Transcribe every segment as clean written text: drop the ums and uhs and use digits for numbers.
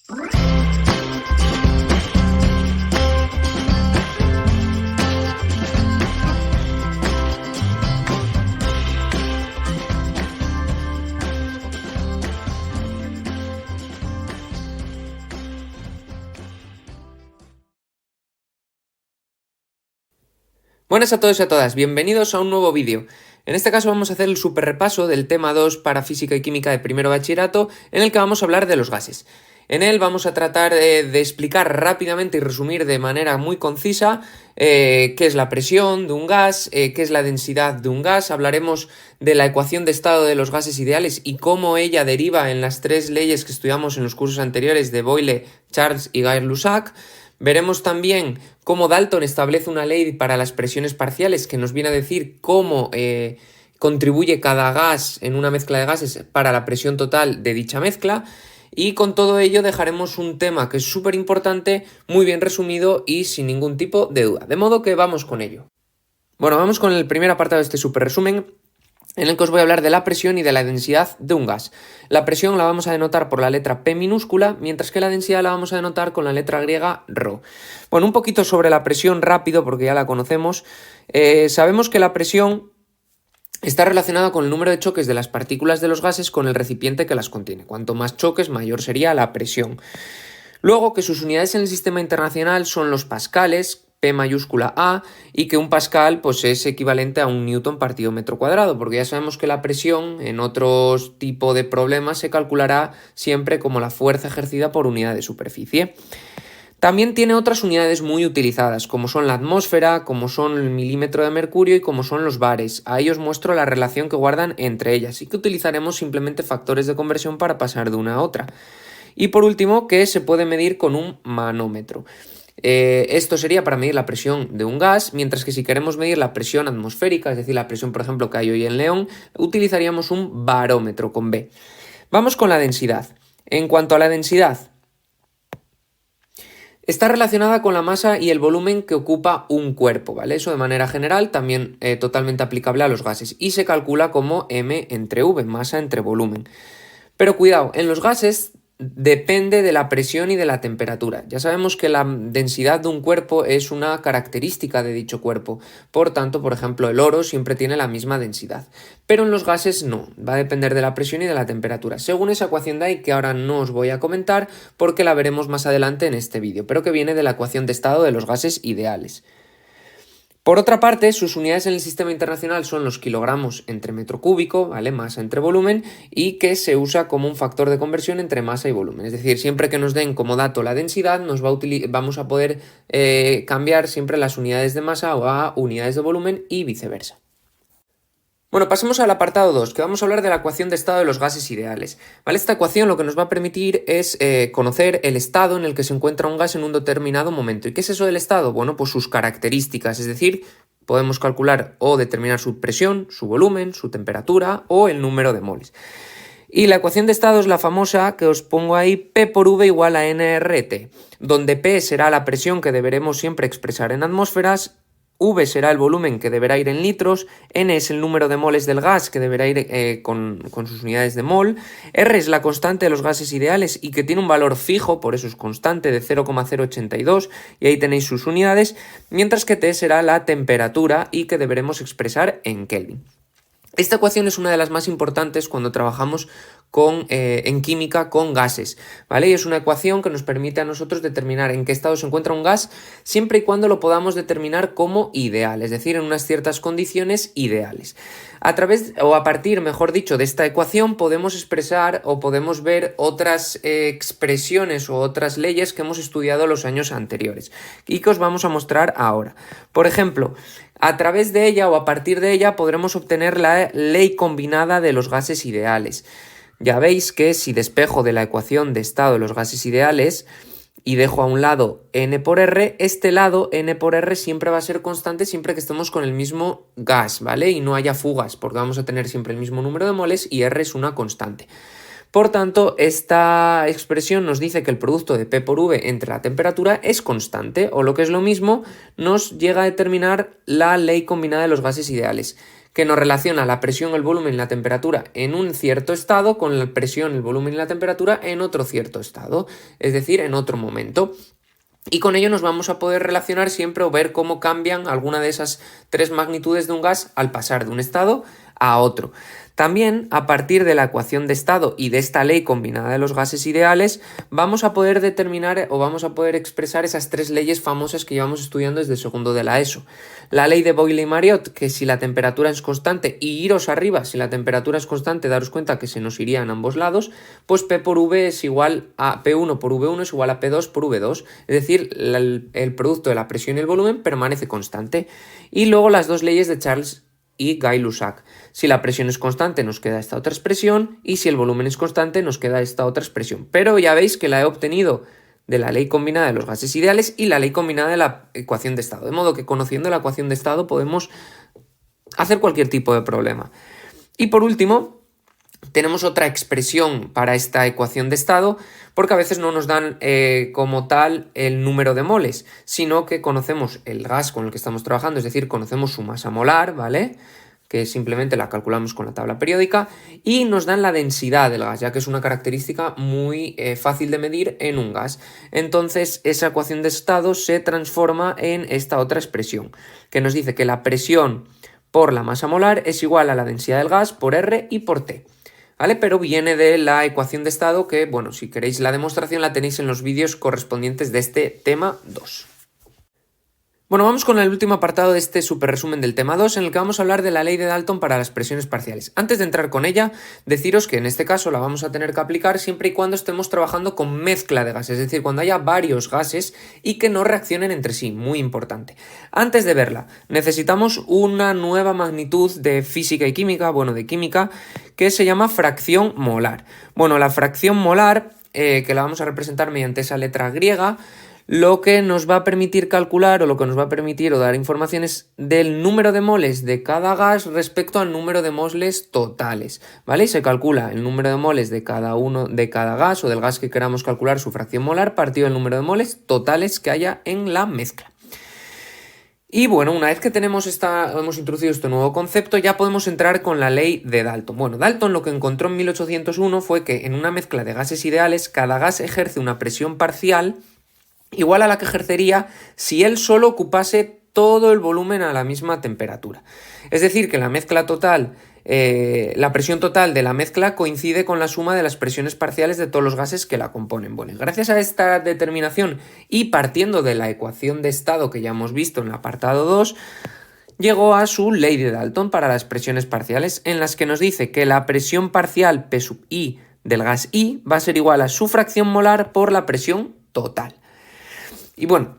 Buenas a todos y a todas, bienvenidos a un nuevo vídeo. En este caso vamos a hacer el super repaso del tema 2 para Física y Química de primero bachillerato, en el que vamos a hablar de los gases. En él vamos a tratar de explicar rápidamente y resumir de manera muy concisa qué es la presión de un gas, qué es la densidad de un gas. Hablaremos de la ecuación de estado de los gases ideales y cómo ella deriva en las tres leyes que estudiamos en los cursos anteriores de Boyle, Charles y Gay-Lussac. Veremos también cómo Dalton establece una ley para las presiones parciales que nos viene a decir cómo contribuye cada gas en una mezcla de gases para la presión total de dicha mezcla. Y con todo ello dejaremos un tema que es súper importante, muy bien resumido y sin ningún tipo de duda. De modo que vamos con ello. Bueno, vamos con el primer apartado de este súper resumen, en el que os voy a hablar de la presión y de la densidad de un gas. La presión la vamos a denotar por la letra P minúscula, mientras que la densidad la vamos a denotar con la letra griega ρ. Bueno, un poquito sobre la presión rápido, porque ya la conocemos. Sabemos que la presión está relacionada con el número de choques de las partículas de los gases con el recipiente que las contiene. Cuanto más choques, mayor sería la presión. Luego, que sus unidades en el sistema internacional son los pascales, P mayúscula A, y que un pascal pues, es equivalente a un newton partido metro cuadrado, porque ya sabemos que la presión en otros tipos de problemas se calculará siempre como la fuerza ejercida por unidad de superficie. También tiene otras unidades muy utilizadas, como son la atmósfera, como son el milímetro de mercurio y como son los bares. Ahí os muestro la relación que guardan entre ellas y que utilizaremos simplemente factores de conversión para pasar de una a otra. Y por último, que se puede medir con un manómetro. Esto sería para medir la presión de un gas, mientras que si queremos medir la presión atmosférica, es decir, la presión, por ejemplo, que hay hoy en León, utilizaríamos un barómetro con B. Vamos con la densidad. En cuanto a la densidad, está relacionada con la masa y el volumen que ocupa un cuerpo, ¿vale? Eso de manera general, también totalmente aplicable a los gases, y se calcula como M entre V, masa entre volumen. Pero cuidado, en los gases depende de la presión y de la temperatura. Ya sabemos que la densidad de un cuerpo es una característica de dicho cuerpo. Por tanto, por ejemplo, el oro siempre tiene la misma densidad. Pero en los gases no, va a depender de la presión y de la temperatura, según esa ecuación de ahí que ahora no os voy a comentar porque la veremos más adelante en este vídeo, pero que viene de la ecuación de estado de los gases ideales. Por otra parte, sus unidades en el sistema internacional son los kilogramos entre metro cúbico, ¿vale? Masa entre volumen, y que se usa como un factor de conversión entre masa y volumen. Es decir, siempre que nos den como dato la densidad, vamos a poder cambiar siempre las unidades de masa a unidades de volumen y viceversa. Bueno, pasemos al apartado 2, que vamos a hablar de la ecuación de estado de los gases ideales. ¿Vale? Esta ecuación lo que nos va a permitir es conocer el estado en el que se encuentra un gas en un determinado momento. ¿Y qué es eso del estado? Bueno, pues sus características, es decir, podemos calcular o determinar su presión, su volumen, su temperatura o el número de moles. Y la ecuación de estado es la famosa que os pongo ahí, P por V igual a nRT, donde P será la presión que deberemos siempre expresar en atmósferas, V será el volumen que deberá ir en litros, N es el número de moles del gas que deberá ir con sus unidades de mol, R es la constante de los gases ideales y que tiene un valor fijo, por eso es constante, de 0,082 y ahí tenéis sus unidades, mientras que T será la temperatura y que deberemos expresar en Kelvin. Esta ecuación es una de las más importantes cuando trabajamos en química con gases, ¿vale? Y es una ecuación que nos permite a nosotros determinar en qué estado se encuentra un gas siempre y cuando lo podamos determinar como ideal, es decir, en unas ciertas condiciones ideales. A partir, mejor dicho, de esta ecuación podemos expresar o podemos ver otras expresiones o otras leyes que hemos estudiado los años anteriores y que os vamos a mostrar ahora. Por ejemplo, a través de ella o a partir de ella podremos obtener la ley combinada de los gases ideales. Ya veis que si despejo de la ecuación de estado de los gases ideales y dejo a un lado n por r, este lado n por r siempre va a ser constante siempre que estemos con el mismo gas, ¿vale? Y no haya fugas, porque vamos a tener siempre el mismo número de moles y r es una constante. Por tanto, esta expresión nos dice que el producto de P por V entre la temperatura es constante, o lo que es lo mismo, nos llega a determinar la ley combinada de los gases ideales, que nos relaciona la presión, el volumen y la temperatura en un cierto estado con la presión, el volumen y la temperatura en otro cierto estado, es decir, en otro momento. Y con ello nos vamos a poder relacionar siempre o ver cómo cambian alguna de esas tres magnitudes de un gas al pasar de un estado a otro. También, a partir de la ecuación de estado y de esta ley combinada de los gases ideales, vamos a poder determinar o vamos a poder expresar esas tres leyes famosas que llevamos estudiando desde segundo de la ESO. La ley de Boyle-Mariotte, que si la temperatura es constante, y iros arriba, si la temperatura es constante, daros cuenta que se nos iría en ambos lados, pues P por V es igual a P1 por V1 es igual a P2 por V2, es decir, el producto de la presión y el volumen permanece constante. Y luego las dos leyes de Charles y Gay-Lussac. Si la presión es constante nos queda esta otra expresión y si el volumen es constante nos queda esta otra expresión. Pero ya veis que la he obtenido de la ley combinada de los gases ideales y la ley combinada de la ecuación de estado. De modo que conociendo la ecuación de estado podemos hacer cualquier tipo de problema. Y por último, tenemos otra expresión para esta ecuación de estado, porque a veces no nos dan como tal el número de moles, sino que conocemos el gas con el que estamos trabajando, es decir, conocemos su masa molar, ¿vale?, que simplemente la calculamos con la tabla periódica, y nos dan la densidad del gas, ya que es una característica muy fácil de medir en un gas. Entonces, esa ecuación de estado se transforma en esta otra expresión, que nos dice que la presión por la masa molar es igual a la densidad del gas por R y por T. ¿Vale? Pero viene de la ecuación de estado que, bueno, si queréis la demostración la tenéis en los vídeos correspondientes de este tema 2. Bueno, vamos con el último apartado de este super resumen del tema 2, en el que vamos a hablar de la ley de Dalton para las presiones parciales. Antes de entrar con ella, deciros que en este caso la vamos a tener que aplicar siempre y cuando estemos trabajando con mezcla de gases, es decir, cuando haya varios gases y que no reaccionen entre sí, muy importante. Antes de verla, necesitamos una nueva magnitud de física y química, bueno, de química, que se llama fracción molar. Bueno, la fracción molar, que la vamos a representar mediante esa letra griega, lo que nos va a permitir calcular o lo que nos va a permitir o dar informaciones del número de moles de cada gas respecto al número de moles totales, ¿vale? Y se calcula el número de moles de cada gas o del gas que queramos calcular su fracción molar partido del número de moles totales que haya en la mezcla. Y bueno, una vez que hemos introducido este nuevo concepto, ya podemos entrar con la ley de Dalton. Bueno, Dalton lo que encontró en 1801 fue que en una mezcla de gases ideales, cada gas ejerce una presión parcial igual a la que ejercería si él solo ocupase todo el volumen a la misma temperatura. Es decir, que la mezcla total, la presión total de la mezcla coincide con la suma de las presiones parciales de todos los gases que la componen. Bueno, y gracias a esta determinación y partiendo de la ecuación de estado que ya hemos visto en el apartado 2, llegó a su ley de Dalton para las presiones parciales, en las que nos dice que la presión parcial P sub I del gas I va a ser igual a su fracción molar por la presión total. Y bueno,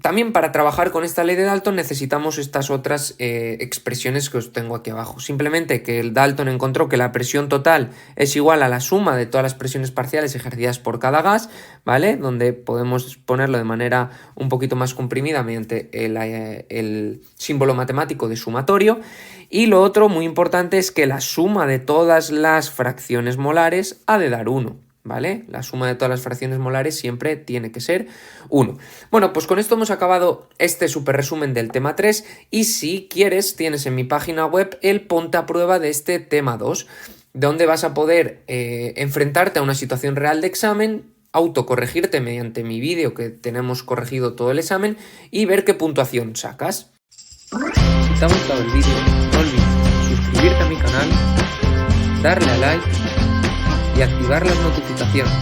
también para trabajar con esta ley de Dalton necesitamos estas otras expresiones que os tengo aquí abajo. Simplemente que el Dalton encontró que la presión total es igual a la suma de todas las presiones parciales ejercidas por cada gas, ¿vale? Donde podemos ponerlo de manera un poquito más comprimida mediante el símbolo matemático de sumatorio. Y lo otro muy importante es que la suma de todas las fracciones molares ha de dar 1. ¿Vale? La suma de todas las fracciones molares siempre tiene que ser 1. Bueno, pues con esto hemos acabado este super resumen del tema 3 y si quieres tienes en mi página web el ponte a prueba de este tema 2, donde vas a poder enfrentarte a una situación real de examen, autocorregirte mediante mi vídeo que tenemos corregido todo el examen y ver qué puntuación sacas. Si te ha gustado el vídeo, no olvides suscribirte a mi canal, darle a like y activar las notificaciones.